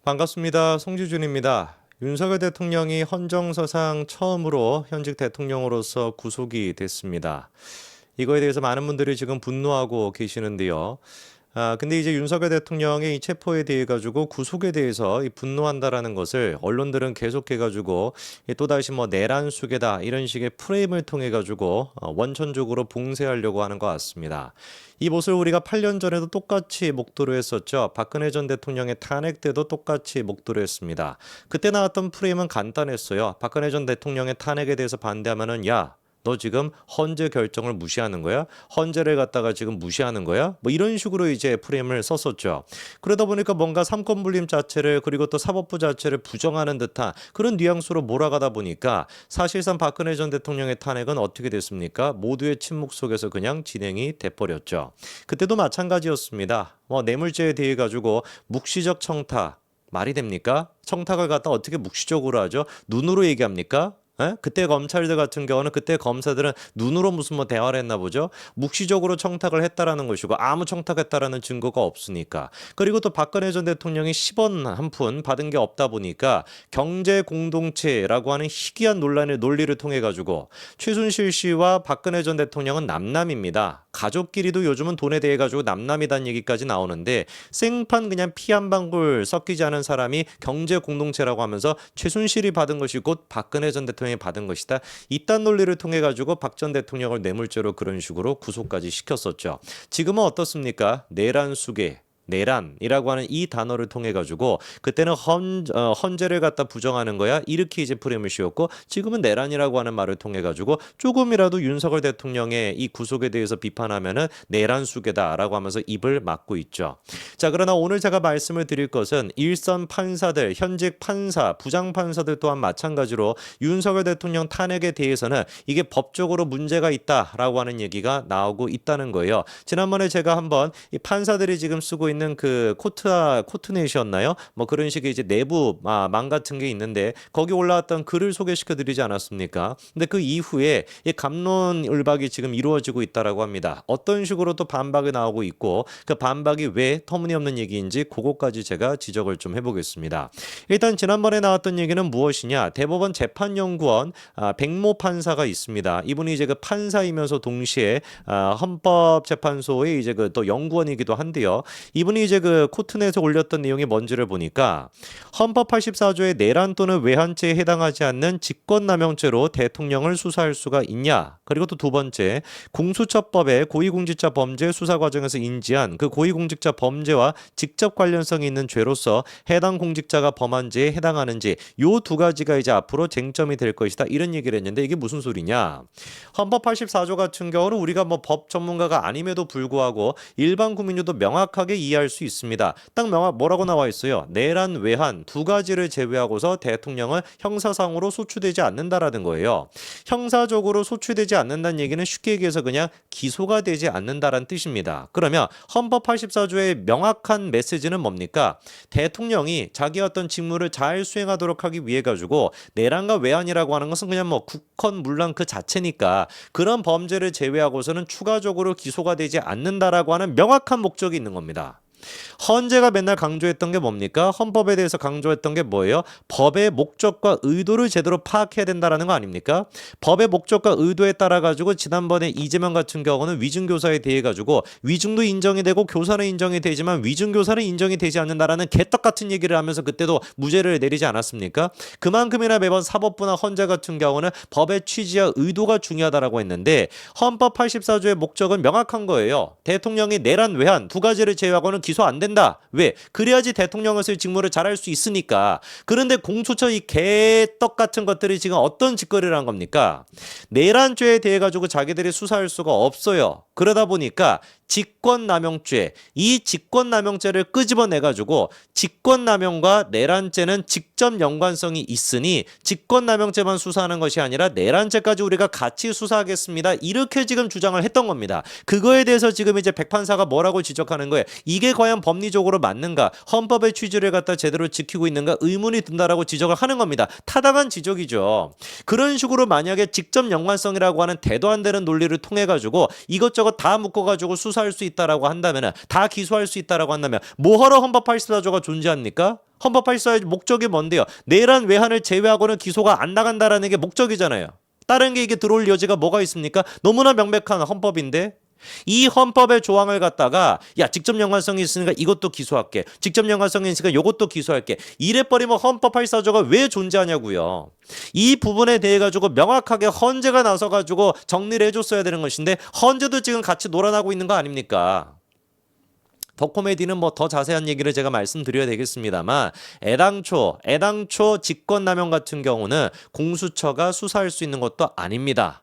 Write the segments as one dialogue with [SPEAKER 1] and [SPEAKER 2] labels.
[SPEAKER 1] 반갑습니다. 송지준입니다. 윤석열 대통령이 헌정사상 처음으로 현직 대통령으로서 구속이 됐습니다. 이거에 대해서 많은 분들이 지금 분노하고 계시는데요. 근데 이제 윤석열 대통령의 이 체포에 대해 가지고 구속에 대해서 이 분노한다라는 것을 언론들은 계속해 가지고 또다시 뭐 내란 수계다 이런 식의 프레임을 통해 가지고 원천적으로 봉쇄하려고 하는 것 같습니다. 이 모습을 우리가 8년 전에도 똑같이 목도를 했었죠. 박근혜 전 대통령의 탄핵 때도 똑같이 목도를 했습니다. 그때 나왔던 프레임은 간단했어요. 박근혜 전 대통령의 탄핵에 대해서 반대하면은 야, 너 지금 헌재 결정을 무시하는 거야? 헌재를 갖다가 지금 무시하는 거야? 뭐 이런 식으로 이제 프레임을 썼었죠. 그러다 보니까 뭔가 삼권 분립 자체를 그리고 또 사법부 자체를 부정하는 듯한 그런 뉘앙스로 몰아가다 보니까 사실상 박근혜 전 대통령의 탄핵은 어떻게 됐습니까? 모두의 침묵 속에서 그냥 진행이 돼버렸죠. 그때도 마찬가지였습니다. 뇌물죄에 대해 가지고 묵시적 청탁 말이 됩니까? 청탁을 갖다 어떻게 묵시적으로 하죠? 눈으로 얘기합니까? 그때 검찰들 같은 경우는 그때 검사들은 눈으로 무슨 뭐 대화를 했나 보죠. 묵시적으로 청탁을 했다라는 것이고 아무 청탁했다라는 증거가 없으니까. 그리고 또 박근혜 전 대통령이 10원 한 푼 받은 게 없다 보니까 경제 공동체라고 하는 희귀한 논리를 통해 가지고 최순실 씨와 박근혜 전 대통령은 남남입니다. 가족끼리도 요즘은 돈에 대해 가지고 남남이란 얘기까지 나오는데 생판 그냥 피 한 방울 섞이지 않은 사람이 경제 공동체라고 하면서 최순실이 받은 것이 곧 박근혜 전 대통령이 받은 것이다. 이딴 논리를 통해 가지고 박 전 대통령을 뇌물죄로 그런 식으로 구속까지 시켰었죠. 지금은 어떻습니까? 내란 수계 내란이라고 하는 이 단어를 통해 가지고 그때는 헌재를 갖다 부정하는 거야 이렇게 이제 프레임을 씌웠고 지금은 내란이라고 하는 말을 통해 가지고 조금이라도 윤석열 대통령의 이 구속에 대해서 비판하면은 내란 수계다라고 하면서 입을 막고 있죠. 자, 그러나 오늘 제가 말씀을 드릴 것은 일선 판사들, 현직 판사, 부장 판사들 또한 마찬가지로 윤석열 대통령 탄핵에 대해서는 이게 법적으로 문제가 있다라고 하는 얘기가 나오고 있다는 거예요. 지난번에 제가 한번 이 판사들이 지금 쓰고 있는 그 코트넷이었나요? 뭐 그런 식의 이제 내부 망 같은 게 있는데 거기 올라왔던 글을 소개시켜 드리지 않았습니까? 근데 그 이후에 이 갑론을박이 지금 이루어지고 있다라고 합니다. 어떤 식으로 또 반박이 나오고 있고 그 반박이 왜 터무니없는 얘기인지 그것까지 제가 지적을 좀 해보겠습니다. 일단 지난번에 나왔던 얘기는 무엇이냐? 대법원 재판연구원 백모 판사가 있습니다. 이분이 이제 그 판사이면서 동시에 헌법재판소의 이제 그 또 연구원이기도 한데요. 이분이 이제 그 코트넷에 올렸던 내용이 뭔지를 보니까 헌법 84조의 내란 또는 외환죄에 해당하지 않는 직권남용죄로 대통령을 수사할 수가 있냐? 그리고 또 두 번째, 공수처법의 고위공직자 범죄 수사 과정에서 인지한 그 고위공직자 범죄와 직접 관련성이 있는 죄로서 해당 공직자가 범한 죄에 해당하는지 요 두 가지가 이제 앞으로 쟁점이 될 것이다. 이런 얘기를 했는데 이게 무슨 소리냐? 헌법 84조 같은 경우는 우리가 뭐 법 전문가가 아님에도 불구하고 일반 국민들도 명확하게 이해할 수 있습니다. 딱 뭐라고 나와 있어요? 내란, 외환 두 가지를 제외하고서 대통령은 형사상으로 소추되지 않는다라는 거예요. 형사적으로 소추되지 않는다는 얘기는 쉽게 얘기해서 그냥 기소가 되지 않는다라는 뜻입니다. 그러면 헌법 84조의 명확한 메시지는 뭡니까? 대통령이 자기 어떤 직무를 잘 수행하도록 하기 위해 가지고 내란과 외환이라고 하는 것은 그냥 뭐 국헌 문란 그 자체니까 그런 범죄를 제외하고서는 추가적으로 기소가 되지 않는다라고 하는 명확한 목적이 있는 겁니다. 헌재가 맨날 강조했던 게 뭡니까? 헌법에 대해서 강조했던 게 뭐예요? 법의 목적과 의도를 제대로 파악해야 된다라는 거 아닙니까? 법의 목적과 의도에 따라 가지고 지난번에 이재명 같은 경우는 위증교사에 대해 가지고 위증도 인정이 되고 교사는 인정이 되지만 위증교사는 인정이 되지 않는다라는 개떡 같은 얘기를 하면서 그때도 무죄를 내리지 않았습니까? 그만큼이나 매번 사법부나 헌재 같은 경우는 법의 취지와 의도가 중요하다라고 했는데 헌법 84조의 목적은 명확한 거예요. 대통령이 내란 외환 두 가지를 제외하고는 기소 안 된다. 왜? 그래야지 대통령으로서의 직무를 잘할 수 있으니까. 그런데 공수처 이 개떡 같은 것들이 지금 어떤 짓거리를 한 겁니까? 내란죄에 대해 가지고 자기들이 수사할 수가 없어요. 그러다 보니까 직권남용죄, 이 직권남용죄를 끄집어내가지고 직권남용과 내란죄는 직접 연관성이 있으니 직권남용죄만 수사하는 것이 아니라 내란죄까지 우리가 같이 수사하겠습니다. 이렇게 지금 주장을 했던 겁니다. 그거에 대해서 지금 이제 백 판사가 뭐라고 지적하는 거예요? 이게 과연 법리적으로 맞는가? 헌법의 취지를 갖다 제대로 지키고 있는가? 의문이 든다라고 지적을 하는 겁니다. 타당한 지적이죠. 그런 식으로 만약에 직접 연관성이라고 하는 대도 안 되는 논리를 통해 가지고 이것저것 다 묶어 가지고 수사할 수 있다라고 한다면, 다 기소할 수 있다라고 한다면 뭐하러 헌법 84조가 존재합니까? 헌법 84조의 목적이 뭔데요? 내란 외환을 제외하고는 기소가 안 나간다라는 게 목적이잖아요. 다른 게 이게 들어올 여지가 뭐가 있습니까? 너무나 명백한 헌법인데 이 헌법의 조항을 갖다가 야 직접 연관성이 있으니까 이것도 기소할게, 직접 연관성이 있으니까 이것도 기소할게, 이래버리면 헌법 84조가 왜 존재하냐고요. 이 부분에 대해 가지고 명확하게 헌재가 나서 가지고 정리를 해줬어야 되는 것인데 헌재도 지금 같이 놀아나고 있는 거 아닙니까? 더 코미디는 뭐 더 자세한 얘기를 제가 말씀드려야 되겠습니다만 애당초 직권남용 같은 경우는 공수처가 수사할 수 있는 것도 아닙니다.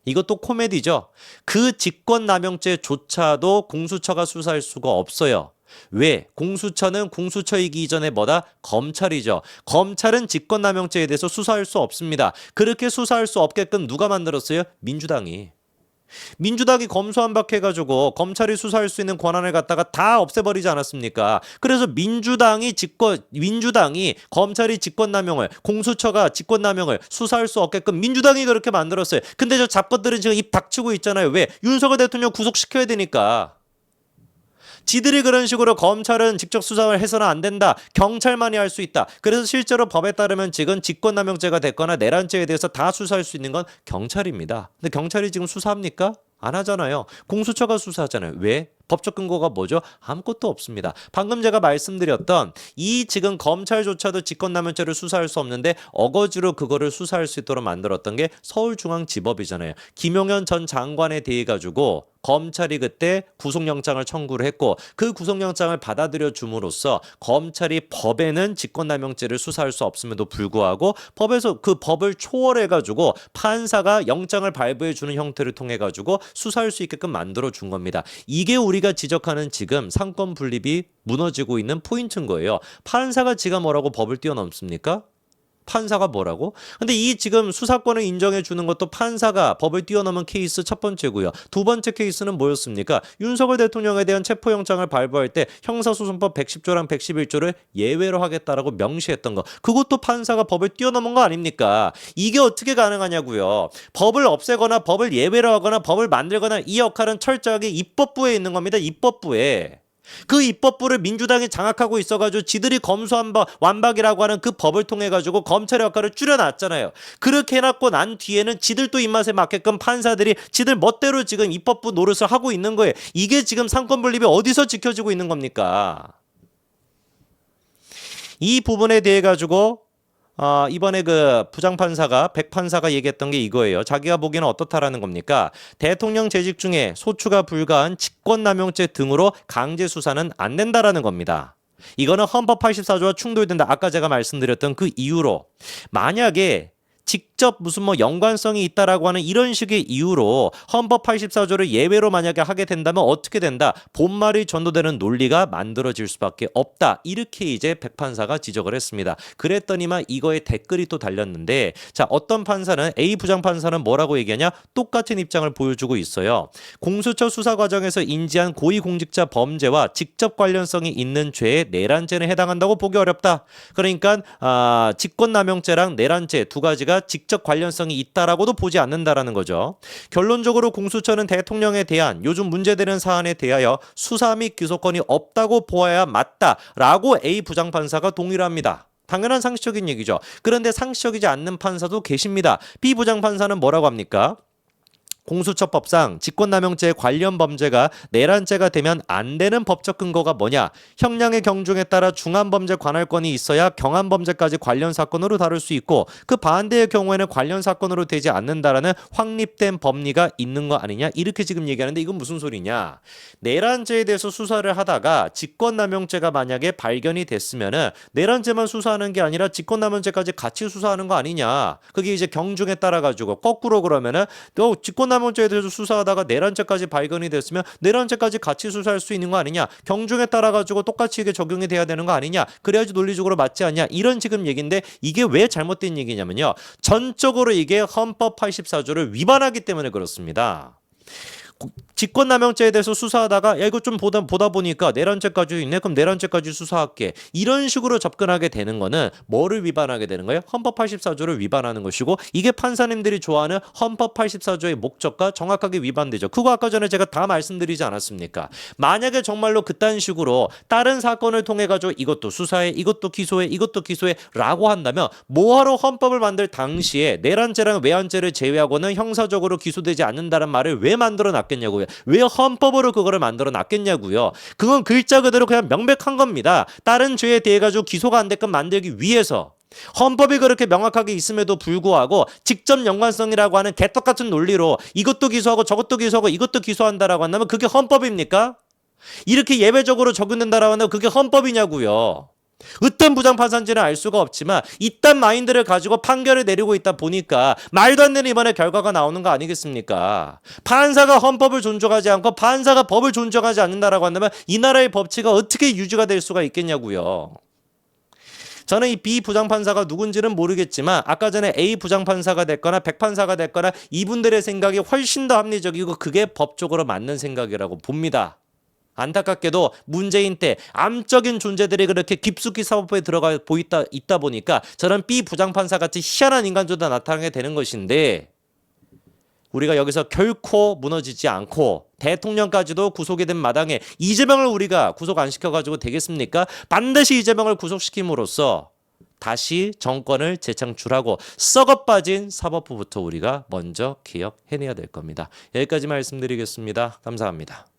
[SPEAKER 1] 이것도 코미디죠. 그 직권남용죄조차도 공수처가 수사할 수가 없어요. 왜? 공수처는 공수처이기 이전에 뭐다? 검찰이죠. 검찰은 직권남용죄에 대해서 수사할 수 없습니다. 그렇게 수사할 수 없게끔 누가 만들었어요? 민주당이 검수완박해가지고 검찰이 수사할 수 있는 권한을 갖다가 다 없애버리지 않았습니까? 그래서 민주당이 검찰이 직권남용을, 공수처가 직권남용을 수사할 수 없게끔 민주당이 그렇게 만들었어요. 근데 저 잡것들은 지금 입 닥치고 있잖아요. 왜? 윤석열 대통령 구속시켜야 되니까. 지들이 그런 식으로 검찰은 직접 수사를 해서는 안 된다, 경찰만이 할 수 있다. 그래서 실제로 법에 따르면 지금 직권남용죄가 됐거나 내란죄에 대해서 다 수사할 수 있는 건 경찰입니다. 근데 경찰이 지금 수사합니까? 안 하잖아요. 공수처가 수사하잖아요. 왜? 법적 근거가 뭐죠? 아무것도 없습니다. 방금 제가 말씀드렸던 이 지금 검찰조차도 직권남용죄를 수사할 수 없는데 어거지로 그거를 수사할 수 있도록 만들었던 게 서울중앙지법이잖아요. 김용현 전 장관에 대해 가지고 검찰이 그때 구속영장을 청구를 했고 그 구속영장을 받아들여 줌으로써 검찰이 법에는 직권남용죄를 수사할 수 없음에도 불구하고 법에서 그 법을 초월해 가지고 판사가 영장을 발부해 주는 형태를 통해 가지고 수사할 수 있게끔 만들어 준 겁니다. 이게 우리가 지적하는 지금 상권 분립이 무너지고 있는 포인트인 거예요. 판사가 지가 뭐라고 법을 뛰어넘습니까? 판사가 뭐라고? 근데 이 지금 수사권을 인정해 주는 것도 판사가 법을 뛰어넘은 케이스 첫 번째고요. 두 번째 케이스는 뭐였습니까? 윤석열 대통령에 대한 체포영장을 발부할 때 형사소송법 110조랑 111조를 예외로 하겠다라고 명시했던 거. 그것도 판사가 법을 뛰어넘은 거 아닙니까? 이게 어떻게 가능하냐고요. 법을 없애거나 법을 예외로 하거나 법을 만들거나 이 역할은 철저하게 입법부에 있는 겁니다. 입법부에. 그 입법부를 민주당이 장악하고 있어가지고 지들이 검수완박이라고 하는 그 법을 통해가지고 검찰의 역할을 줄여놨잖아요. 그렇게 해놨고 난 뒤에는 지들 또 입맛에 맞게끔 판사들이 지들 멋대로 지금 입법부 노릇을 하고 있는 거예요. 이게 지금 상권분립이 어디서 지켜지고 있는 겁니까? 이 부분에 대해 가지고 이번에 그 부장판사가 백판사가 얘기했던 게 이거예요. 자기가 보기에는 어떻다라는 겁니까? 대통령 재직 중에 소추가 불가한 직권남용죄 등으로 강제 수사는 안 된다라는 겁니다. 이거는 헌법 84조와 충돌된다. 아까 제가 말씀드렸던 그 이유로 만약에 직접 무슨 뭐 연관성이 있다라고 하는 이런 식의 이유로 헌법 84조를 예외로 만약에 하게 된다면 어떻게 된다? 본말이 전도되는 논리가 만들어질 수밖에 없다. 이렇게 이제 백 판사가 지적을 했습니다. 그랬더니만 이거에 댓글이 또 달렸는데 자 어떤 판사는 A 부장판사는 뭐라고 얘기하냐? 똑같은 입장을 보여주고 있어요. 공수처 수사 과정에서 인지한 고위공직자 범죄와 직접 관련성이 있는 죄에 내란죄는 해당한다고 보기 어렵다. 그러니까 직권남용죄랑 내란죄 두 가지가 직접 관련성이 있다라고도 보지 않는다라는 거죠. 결론적으로 공수처는 대통령에 대한 요즘 문제되는 사안에 대하여 수사 및 기소권이 없다고 보아야 맞다라고 A 부장판사가 동의를 합니다. 당연한 상식적인 얘기죠. 그런데 상식적이지 않는 판사도 계십니다. B 부장판사는 뭐라고 합니까? 공수처법상 직권남용죄 관련 범죄가 내란죄가 되면 안 되는 법적 근거가 뭐냐? 형량의 경중에 따라 중한범죄 관할권이 있어야 경한범죄까지 관련 사건으로 다룰 수 있고 그 반대의 경우에는 관련 사건으로 되지 않는다라는 확립된 법리가 있는 거 아니냐? 이렇게 지금 얘기하는데 이건 무슨 소리냐? 내란죄에 대해서 수사를 하다가 직권남용죄가 만약에 발견이 됐으면은 내란죄만 수사하는 게 아니라 직권남용죄까지 같이 수사하는 거 아니냐? 그게 이제 경중에 따라 가지고 거꾸로 그러면은 또 직권남용죄에 대해서 수사하다가 내란죄까지 발견이 됐으면 내란죄까지 같이 수사할 수 있는 거 아니냐? 경중에 따라 가지고 똑같이 이게 적용이 돼야 되는 거 아니냐? 그래야지 논리적으로 맞지 않냐? 이런 지금 얘기인데 이게 왜 잘못된 얘기냐면요. 전적으로 이게 헌법 84조를 위반하기 때문에 그렇습니다. 직권남용죄에 대해서 수사하다가 야 이거 좀 보다 보니까 내란죄까지 있네. 그럼 내란죄까지 수사할게. 이런 식으로 접근하게 되는 거는 뭐를 위반하게 되는 거예요? 헌법 84조를 위반하는 것이고 이게 판사님들이 좋아하는 헌법 84조의 목적과 정확하게 위반되죠. 그거 아까 전에 제가 다 말씀드리지 않았습니까? 만약에 정말로 그딴 식으로 다른 사건을 통해 가지고 이것도 수사해, 이것도 기소해, 이것도 기소해 라고 한다면 뭐하러 헌법을 만들 당시에 내란죄랑 외환죄를 제외하고는 형사적으로 기소되지 않는다는 말을 왜 만들어 놨겠냐고요. 왜 헌법으로 그거를 만들어 놨겠냐고요. 그건 글자 그대로 그냥 명백한 겁니다. 다른 죄에 대해 가지고 기소가 안 되게끔 만들기 위해서. 헌법이 그렇게 명확하게 있음에도 불구하고 직접 연관성이라고 하는 개떡같은 논리로 이것도 기소하고 저것도 기소하고 이것도 기소한다라고 한다면 그게 헌법입니까? 이렇게 예외적으로 적용된다라고 한다면 그게 헌법이냐고요. 어떤 부장판사인지는 알 수가 없지만 이딴 마인드를 가지고 판결을 내리고 있다 보니까 말도 안 되는 이번에 결과가 나오는 거 아니겠습니까? 판사가 헌법을 존중하지 않고 판사가 법을 존중하지 않는다라고 한다면 이 나라의 법치가 어떻게 유지가 될 수가 있겠냐고요. 저는 이 B 부장판사가 누군지는 모르겠지만 아까 전에 A 부장판사가 됐거나 백판사가 됐거나 이분들의 생각이 훨씬 더 합리적이고 그게 법적으로 맞는 생각이라고 봅니다. 안타깝게도 문재인 때 암적인 존재들이 그렇게 깊숙이 사법부에 들어가 있다 보니까 저런 B 부장판사 같이 희한한 인간조도 나타나게 되는 것인데 우리가 여기서 결코 무너지지 않고 대통령까지도 구속이 된 마당에 이재명을 우리가 구속 안 시켜가지고 되겠습니까? 반드시 이재명을 구속시킴으로써 다시 정권을 재창출하고 썩어 빠진 사법부부터 우리가 먼저 개혁해내야 될 겁니다. 여기까지 말씀드리겠습니다. 감사합니다.